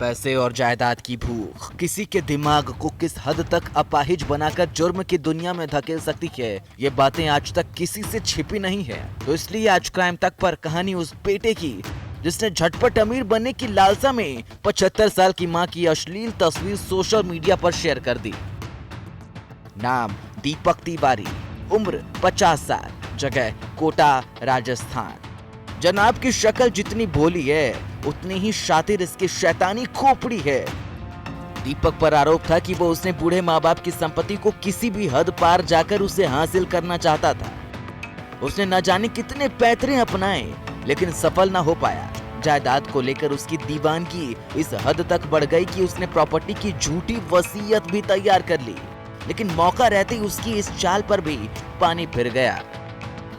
पैसे और जायदाद की भूख किसी के दिमाग को किस हद तक अपाहिज बनाकर जुर्म की दुनिया में धकेल सकती है, ये बातें आज तक किसी से छिपी नहीं है। तो इसलिए आज क्राइम तक पर कहानी उस बेटे की जिसने झटपट अमीर बनने की लालसा में 75 साल की मां की अश्लील तस्वीर सोशल मीडिया पर शेयर कर दी। नाम दीपक तिवारी, उम्र 50 साल, जगह कोटा, राजस्थान। जनाब की शक्ल जितनी भोली है उतनी ही शातिर इसकी शैतानी खोपड़ी है। दीपक पर आरोप था कि वो उसने बूढ़े माँ बाप की संपत्ति को किसी भी हद पार जाकर उसे हासिल करना चाहता था। उसने न जाने कितने पैतरे अपनाए लेकिन सफल न हो पाया। जायदाद को लेकर उसकी दीवानगी इस हद तक बढ़ गई कि उसने प्रॉपर्टी की झूठी वसीयत भी तैयार कर ली, लेकिन मौका रहते ही उसकी इस चाल पर भी पानी फिर गया।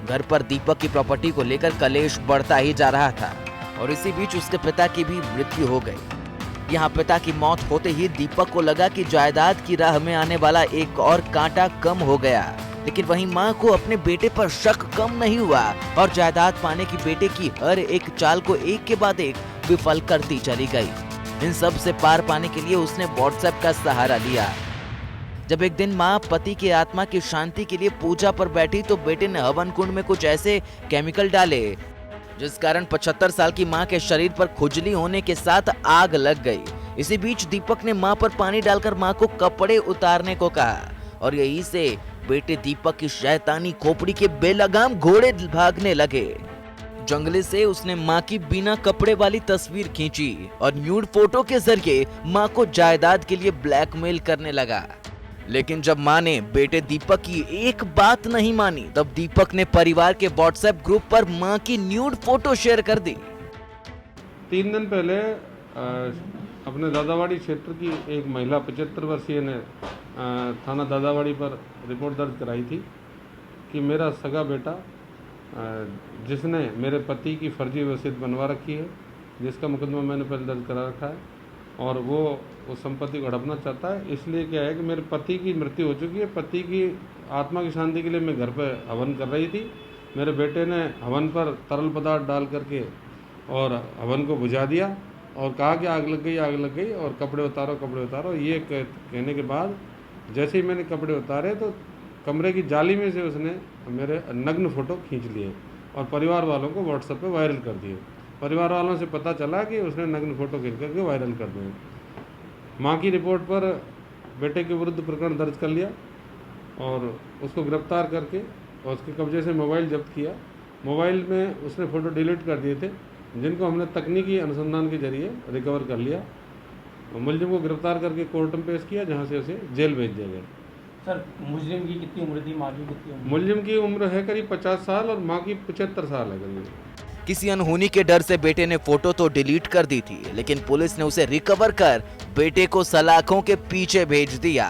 घर पर दीपक की प्रॉपर्टी को लेकर कलेश बढ़ता ही जा रहा था और इसी बीच उसके पिता की भी मृत्यु हो गई। यहाँ पिता की मौत होते ही दीपक को लगा कि जायदाद की राह में आने वाला एक और कांटा कम हो गया, लेकिन वहीं माँ को अपने बेटे पर शक कम नहीं हुआ और जायदाद पाने की बेटे की हर एक चाल को एक के बाद एक विफल करती चली गई। इन सब से पार पाने के लिए उसने व्हाट्सएप का सहारा लिया। जब एक दिन माँ पति की आत्मा की शांति के लिए पूजा पर बैठी तो बेटे ने हवन कुंड में कुछ ऐसे केमिकल डाले जिस कारण 75 साल की माँ के शरीर पर खुजली होने के साथ आग लग गई। इसी बीच दीपक ने माँ पर पानी डालकर माँ को कपड़े उतारने को कहा और यहीं से बेटे दीपक की शैतानी खोपड़ी के बेलगाम घोड़े भागने लगे। जंगले से उसने माँ की बिना कपड़े वाली तस्वीर खींची और न्यूड फोटो के जरिए माँ को जायदाद के लिए ब्लैकमेल करने लगा। लेकिन जब माँ ने बेटे दीपक की एक बात नहीं मानी तब दीपक ने परिवार के व्हाट्सएप ग्रुप पर माँ की न्यूड फोटो शेयर कर दी। 3 दिन पहले अपने दादावाड़ी क्षेत्र की एक महिला 75 वर्षीय ने थाना दादावाड़ी पर रिपोर्ट दर्ज कराई थी कि मेरा सगा बेटा जिसने मेरे पति की फर्जी वसीयत बनवा रखी है, जिसका मुकदमा मैंने पहले दर्ज करा रखा है और वो उस संपत्ति को हड़पना चाहता है। इसलिए क्या है कि मेरे पति की मृत्यु हो चुकी है, पति की आत्मा की शांति के लिए मैं घर पर हवन कर रही थी। मेरे बेटे ने हवन पर तरल पदार्थ डाल करके और हवन को बुझा दिया और कहा कि आग लग गई और कपड़े उतारो। ये कहने के बाद जैसे ही मैंने कपड़े उतारे तो कमरे की जाली में से उसने मेरे नग्न फ़ोटो खींच लिए और परिवार वालों को व्हाट्सएप पे वायरल कर दिए। परिवार वालों से पता चला कि उसने नग्न फ़ोटो खींच करके वायरल कर दिए। माँ की रिपोर्ट पर बेटे के विरुद्ध प्रकरण दर्ज कर लिया और उसको गिरफ्तार करके और उसके कब्जे से मोबाइल जब्त किया। मोबाइल में उसने फ़ोटो डिलीट कर दिए थे जिनको हमने तकनीकी अनुसंधान के जरिए रिकवर कर लिया। मुलजिम को गिरफ्तार करके कोर्ट में पेश किया जहाँ से उसे जेल भेज दिया गया। सर, मुलजिम की कितनी उम्र थी, माँ की कितनी उम्र? मुलजिम की उम्र है करीब 50 साल और माँ की 75 साल है करीब। किसी अनहोनी के डर से बेटे ने फोटो तो डिलीट कर दी थी, लेकिन पुलिस ने उसे रिकवर कर बेटे को सलाखों के पीछे भेज दिया।